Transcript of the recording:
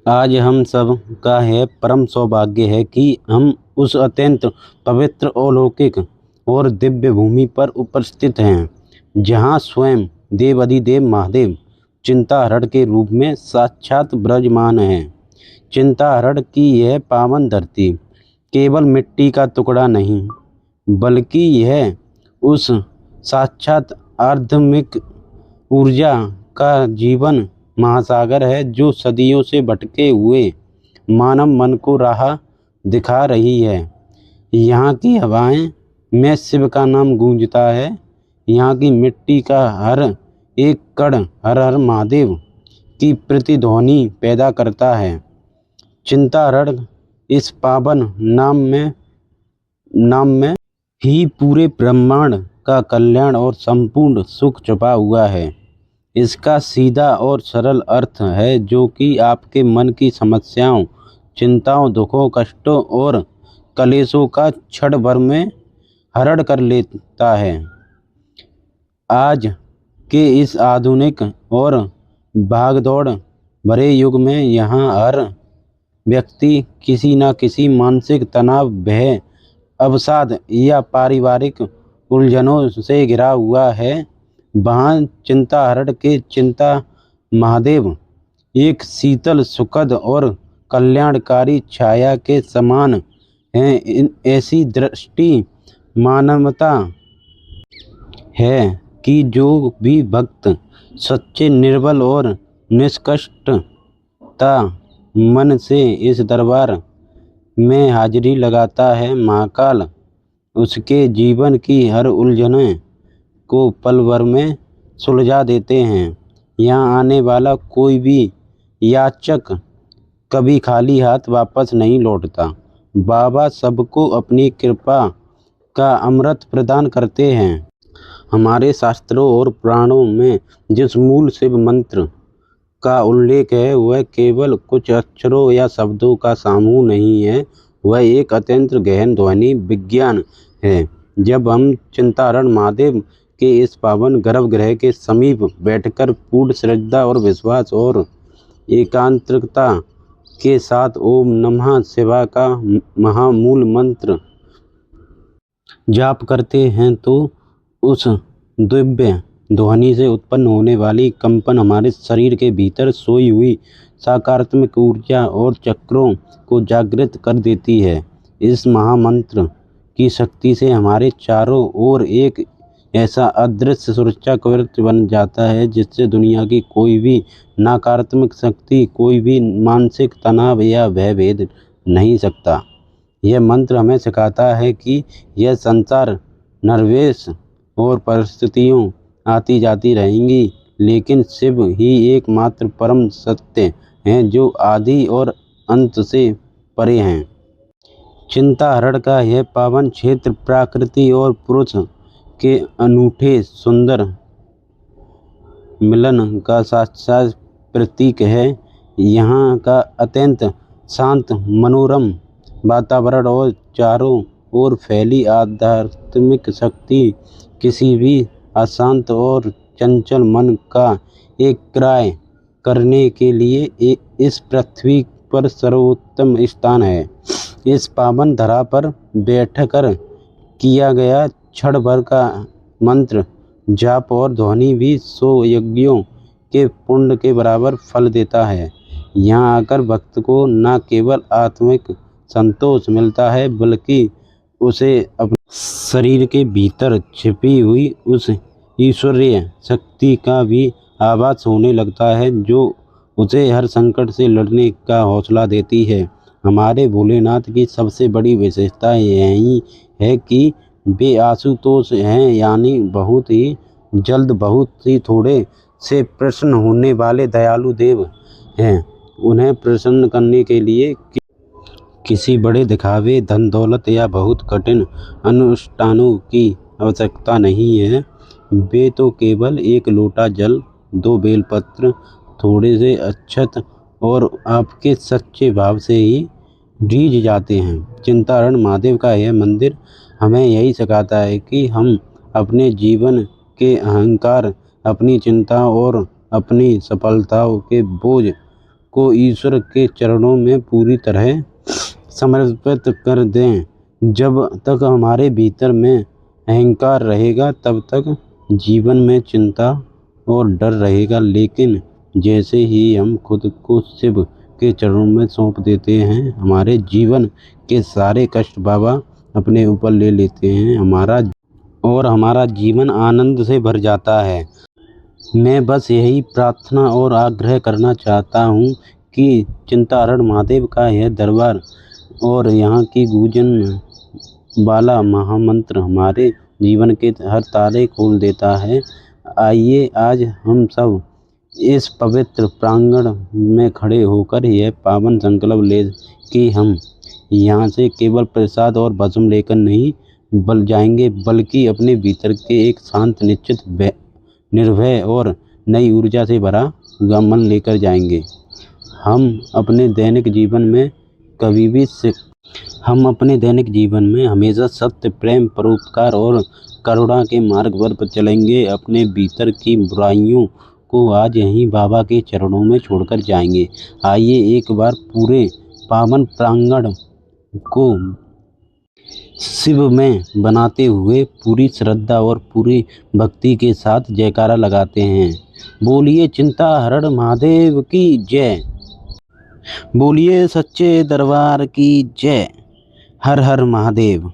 आज हम सब का है परम सौभाग्य है कि हम उस अत्यंत पवित्र अलौकिक और दिव्य भूमि पर उपस्थित हैं, जहाँ स्वयं देवाधिदेव महादेव चिंताहरण के रूप में साक्षात विराजमान हैं। चिंताहरण की यह पावन धरती केवल मिट्टी का टुकड़ा नहीं, बल्कि यह उस साक्षात आध्यात्मिक ऊर्जा का जीवन महासागर है जो सदियों से भटके हुए मानव मन को राह दिखा रही है। यहाँ की हवाएं में शिव का नाम गूंजता है। यहाँ की मिट्टी का हर एक कण हर हर महादेव की प्रतिध्वनि पैदा करता है। चिंताहरण इस पावन नाम में ही पूरे ब्रह्मांड का कल्याण और संपूर्ण सुख छुपा हुआ है। इसका सीधा और सरल अर्थ है जो कि आपके मन की समस्याओं, चिंताओं, दुखों, कष्टों और कलेशों का क्षण भर में हरण कर लेता है। आज के इस आधुनिक और भागदौड़ भरे युग में यहाँ हर व्यक्ति किसी न किसी मानसिक तनाव, भय, अवसाद या पारिवारिक उलझनों से घिरा हुआ है। वहाँ चिंताहरण के चिंता महादेव एक शीतल, सुखद और कल्याणकारी छाया के समान हैं। ऐसी दृष्टि मानवता है कि जो भी भक्त सच्चे, निर्बल और निष्कष्टता मन से इस दरबार में हाजिरी लगाता है, महाकाल उसके जीवन की हर उलझनें को पल भर में सुलझा देते हैं। यहाँ आने वाला कोई भी याचक कभी खाली हाथ वापस नहीं लौटता। बाबा सबको अपनी कृपा का अमृत प्रदान करते हैं। हमारे शास्त्रों और पुराणों में जिस मूल शिव मंत्र का उल्लेख है वह केवल कुछ अक्षरों या शब्दों का समूह नहीं है, वह एक अत्यंत गहन ध्वनि विज्ञान है। जब हम चिंताहरण महादेव के इस पावन गर्भगृह के समीप बैठकर पूर्ण श्रद्धा और विश्वास और एकांतता के साथ ओम नमः शिवाय का महामूल मंत्र जाप करते हैं तो उस दिव्य ध्वनि से उत्पन्न होने वाली कंपन हमारे शरीर के भीतर सोई हुई सकारात्मक ऊर्जा और चक्रों को जागृत कर देती है। इस महामंत्र की शक्ति से हमारे चारों ओर एक ऐसा अदृश्य सुरक्षा कवच बन जाता है जिससे दुनिया की कोई भी नकारात्मक शक्ति, कोई भी मानसिक तनाव या भय भेद नहीं सकता। यह मंत्र हमें सिखाता है कि यह संसार नरवेश और परिस्थितियों आती जाती रहेंगी, लेकिन शिव ही एकमात्र परम सत्य हैं जो आदि और अंत से परे हैं। चिंताहरण का यह पावन क्षेत्र प्रकृति और पुरुष के अनूठे सुंदर मिलन का साक्षात प्रतीक है। यहाँ का अत्यंत शांत, मनोरम वातावरण और चारों ओर फैली आध्यात्मिक शक्ति किसी भी अशांत और चंचल मन का एक क्राय करने के लिए इस पृथ्वी पर सर्वोत्तम स्थान है। इस पावन धरा पर बैठकर किया गया क्षण भर का मंत्र जाप और ध्वनि भी 100 यज्ञों के पुण्य के बराबर फल देता है। यहाँ आकर भक्त को न केवल आत्मिक संतोष मिलता है, बल्कि उसे अपने शरीर के भीतर छिपी हुई उस ईश्वरीय शक्ति का भी आभास होने लगता है जो उसे हर संकट से लड़ने का हौसला देती है। हमारे भोलेनाथ की सबसे बड़ी विशेषता यही है कि वे आशुतोष हैं, यानी बहुत ही जल्द, बहुत ही थोड़े से प्रसन्न होने वाले दयालु देव हैं। उन्हें प्रसन्न करने के लिए किसी बड़े दिखावे, धन दौलत या बहुत कठिन अनुष्ठानों की आवश्यकता नहीं है। वे तो केवल एक लोटा जल, 2 बेलपत्र, थोड़े से अक्षत और आपके सच्चे भाव से ही रीझ जाते हैं। चिंताहरण महादेव का यह मंदिर हमें यही सिखाता है कि हम अपने जीवन के अहंकार, अपनी चिंता और अपनी सफलताओं के बोझ को ईश्वर के चरणों में पूरी तरह समर्पित कर दें। जब तक हमारे भीतर में अहंकार रहेगा तब तक जीवन में चिंता और डर रहेगा, लेकिन जैसे ही हम खुद को शिव के चरणों में सौंप देते हैं, हमारे जीवन के सारे कष्ट बाबा अपने ऊपर ले लेते हैं हमारा जीवन आनंद से भर जाता है। मैं बस यही प्रार्थना और आग्रह करना चाहता हूँ कि चिंताहरण महादेव का यह दरबार और यहाँ की गूंजन वाला महामंत्र हमारे जीवन के हर ताले खोल देता है। आइए आज हम सब इस पवित्र प्रांगण में खड़े होकर यह पावन संकल्प ले कि हम यहाँ से केवल प्रसाद और भस्म लेकर नहीं जाएंगे, बल्कि अपने भीतर के एक शांत, निश्चित, निर्भय और नई ऊर्जा से भरा हुआ मन लेकर जाएंगे। हम अपने दैनिक जीवन में हमेशा सत्य, प्रेम, परोपकार और करुणा के मार्ग पर चलेंगे। अपने भीतर की बुराइयों को आज यहीं बाबा के चरणों में छोड़कर जाएंगे। आइए एक बार पूरे पावन प्रांगण को शिव में बनाते हुए पूरी श्रद्धा और पूरी भक्ति के साथ जयकारा लगाते हैं। बोलिए चिंताहरण महादेव की जय। बोलिए सच्चे दरबार की जय। हर हर महादेव।